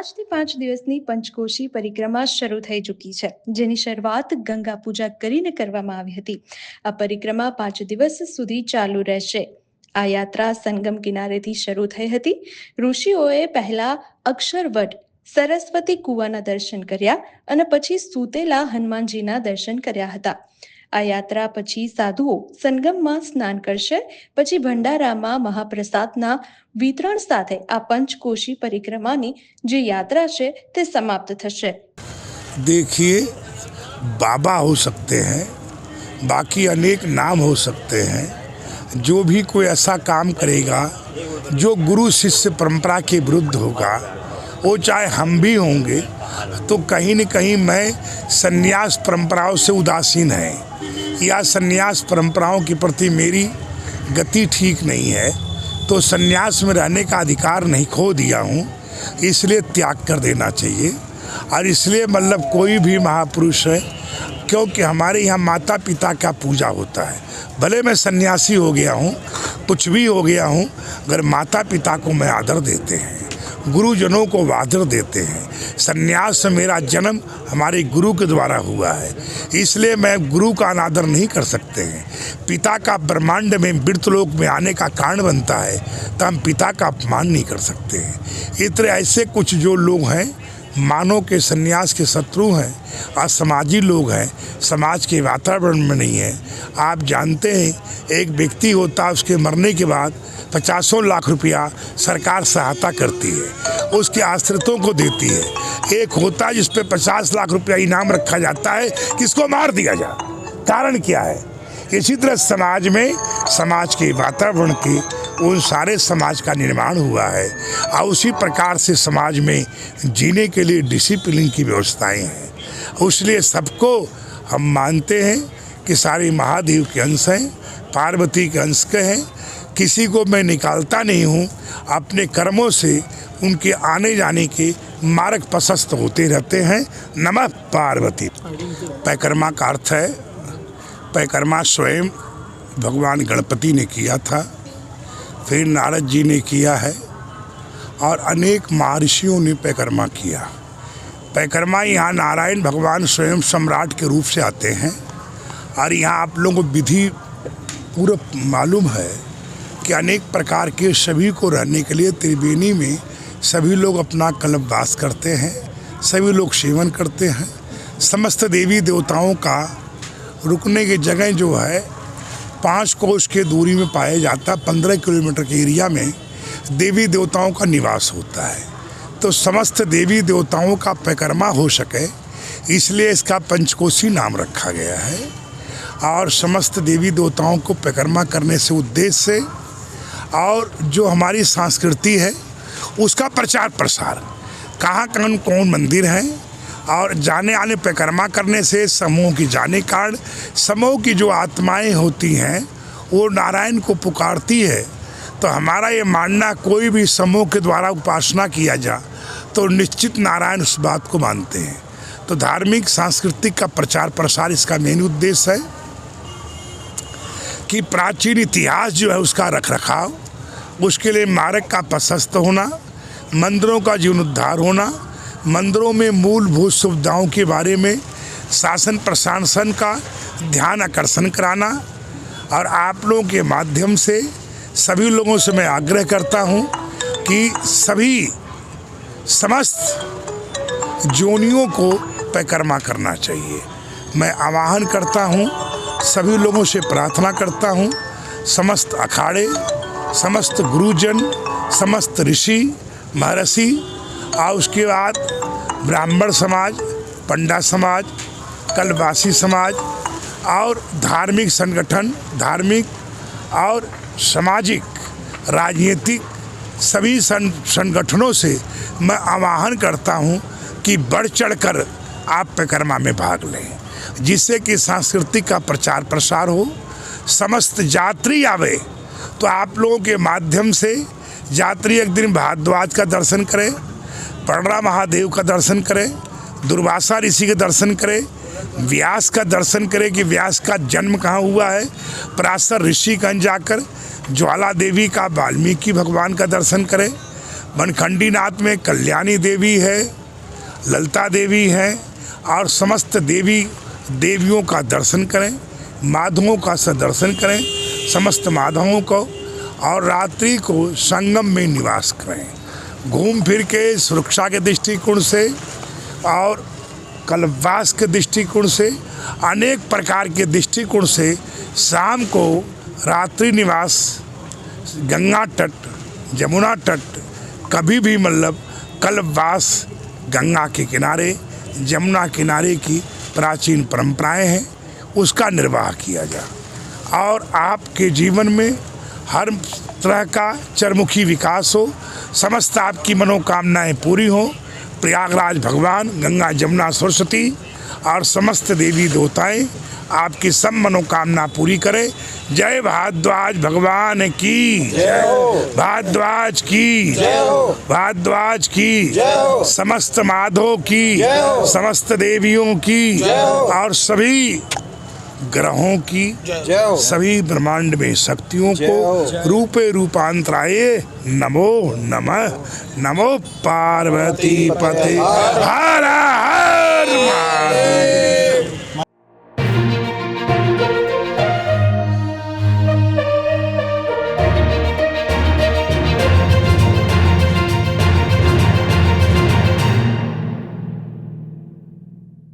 આજથી 5 દિવસની પંચકોશી પરિક્રમા શરૂ થઈ ચૂકી છે, જેની શરૂઆત ગંગા પૂજા કરીને કરવામાં આવી હતી. આ પરિક્રમા 5 દિવસ સુધી ચાલુ રહેશે. આ યાત્રા સંગમ કિનારેથી શરૂ થઈ હતી. ઋષિઓએ પહેલા અક્ષરવટ સરસ્વતી કુવાના દર્શન કર્યા અને પછી સૂતેલા હનુમાનજીના દર્શન કર્યા હતા. આ યાત્રા પછી સાધુઓ સંગમમાં સ્નાન કરશે. પછી ભંડારામાં મહાપ્રસાદના વિતરણ સાથે આ પંચકોશી પરિક્રમાની જે યાત્રા છે તે સમાપ્ત થશે. देखिए, बाबा हो सकते हैं, बाकी अनेक नाम हो सकते हैं. जो भी कोई ऐसा काम करेगा जो गुरु शिष्य परंपरा के विरुद्ध होगा, वो चाहे हम भी होंगे, तो कहीं न कहीं मैं संन्यास परंपराओं से उदासीन है या संन्यास परंपराओं के प्रति मेरी गति ठीक नहीं है, तो संन्यास में रहने का अधिकार नहीं खो दिया हूँ, इसलिए त्याग कर देना चाहिए. और इसलिए मतलब कोई भी महापुरुष है, क्योंकि हमारे यहाँ माता पिता का पूजा होता है. भले मैं सन्यासी हो गया हूँ, कुछ भी हो गया हूँ, अगर माता पिता को मैं आदर देते हैं, गुरुजनों को आदर देते हैं. सन्यास में मेरा जन्म हमारे गुरु के द्वारा हुआ है, इसलिए मैं गुरु का अनादर नहीं कर सकते हैं. पिता का ब्रह्मांड में मृतलोक में आने का कारण बनता है, तो हम पिता का अपमान नहीं कर सकते हैं. इतने ऐसे कुछ जो लोग हैं, मानव के सन्यास के शत्रु हैं, असामाजिक लोग हैं, समाज के वातावरण में नहीं है. आप जानते हैं, एक व्यक्ति होता है, उसके मरने के बाद 50 लाख रुपया सरकार सहायता करती है, उसके आश्रितों को देती है. एक होता है जिस पे 50 लाख रुपया इनाम रखा जाता है, किसको मार दिया जाए. कारण क्या है? इसी तरह समाज में समाज के वातावरण के उन सारे समाज का निर्माण हुआ है, और उसी प्रकार से समाज में जीने के लिए डिसिप्लिन की व्यवस्थाएं हैं. इसलिए सबको हम मानते हैं कि सारे महादेव के अंश हैं, पार्वती के अंश के हैं. किसी को मैं निकालता नहीं हूँ. अपने कर्मों से उनके आने जाने के मार्ग प्रशस्त होते रहते हैं. नमः पार्वती. परिक्रमा का अर्थ है, परिक्रमा स्वयं भगवान गणपति ने किया था, फिर नारद जी ने किया है, और अनेक महर्षियों ने परिक्रमा किया. परिक्रमा यहाँ नारायण भगवान स्वयं सम्राट के रूप से आते हैं. और यहाँ आप लोगों को विधि पूरा मालूम है कि अनेक प्रकार के सभी को रहने के लिए त्रिवेणी में सभी लोग अपना कल्पवास करते हैं, सभी लोग सेवन करते हैं. समस्त देवी देवताओं का रुकने की जगह जो है 5 कोस के दूरी में पाया जाता. 15 किलोमीटर के एरिया में देवी देवताओं का निवास होता है. तो समस्त देवी देवताओं का परिक्रमा हो सके, इसलिए इसका पंचकोशी नाम रखा गया है. और समस्त देवी देवताओं को परिक्रमा करने से उद्देश्य से, और जो हमारी संस्कृति है उसका प्रचार प्रसार, कहाँ कहाँ कौन मंदिर हैं, और जाने आने परिक्रमा करने से समूह की जाने कारण समूह की जो आत्माएं होती हैं वो नारायण को पुकारती है. तो हमारा ये मानना, कोई भी समूह के द्वारा उपासना किया जा तो निश्चित नारायण उस बात को मानते हैं. तो धार्मिक सांस्कृतिक का प्रचार प्रसार इसका मेन उद्देश्य है कि प्राचीन इतिहास जो है उसका रख रखाव, उसके लिए मार्ग का प्रशस्त होना, मंदिरों का जीर्णोद्धार होना, मंदिरों में मूलभूत सुविधाओं के बारे में शासन प्रशासन का ध्यान आकर्षण कराना. और आप लोगों के माध्यम से सभी लोगों से मैं आग्रह करता हूं कि सभी समस्त जोनियों को परिक्रमा करना चाहिए. मैं आह्वान करता हूं, सभी लोगों से प्रार्थना करता हूं, समस्त अखाड़े, समस्त गुरुजन, समस्त ऋषि महर्षि, और उसके बाद ब्राह्मण समाज, पंडा समाज, कलवासी समाज, और धार्मिक संगठन, धार्मिक और सामाजिक राजनीतिक सभी संगठनों से मैं आह्वान करता हूं कि बढ़ चढ़कर आप परिक्रमा में भाग लें, जिससे कि सांस्कृतिक का प्रचार प्रसार हो. समस्त यात्री आवे तो आप लोगों के माध्यम से यात्री एक दिन भारद्वाज का दर्शन करें, पर्णा महादेव का दर्शन करें, दुर्वासा ऋषि के दर्शन करें, व्यास का दर्शन करें कि व्यास का जन्म कहाँ हुआ है, पराशर ऋषिगंज जाकर ज्वाला देवी का वाल्मीकि भगवान का दर्शन करें, बनखंडी नाथ में कल्याणी देवी है, ललिता देवी है, और समस्त देवी देवियों का दर्शन करें, माधवों का दर्शन करें, समस्त माधवों को, और रात्रि को संगम में निवास करें। घूम फिर के सुरक्षा के दृष्टिकोण से और कल्पवास के दृष्टिकोण से, अनेक प्रकार के दृष्टिकोण से शाम को रात्रि निवास गंगा तट, जमुना तट, कभी भी मतलब कल्पवास गंगा के किनारे, जमुना किनारे की प्राचीन परंपराएं हैं, उसका निर्वाह किया जाए और आपके जीवन में हर तरह का चरमुखी विकास हो, समस्त आपकी मनोकामनाएं पूरी हो। प्रयागराज भगवान, गंगा जमुना सरस्वती और समस्त देवी देवताएं आपकी सब मनोकामना पूरी करें। जय भारद्वाज भगवान की जय, भारद्वाज की जय, भारद्वाज की जय, समस्त माधव की, समस्त देवियों की और सभी ग्रहों की, सभी ब्रह्मांड में शक्तियों को रूपे रूपांतराय नमो नमः। नमो पार्वती पते हर हर महादेव।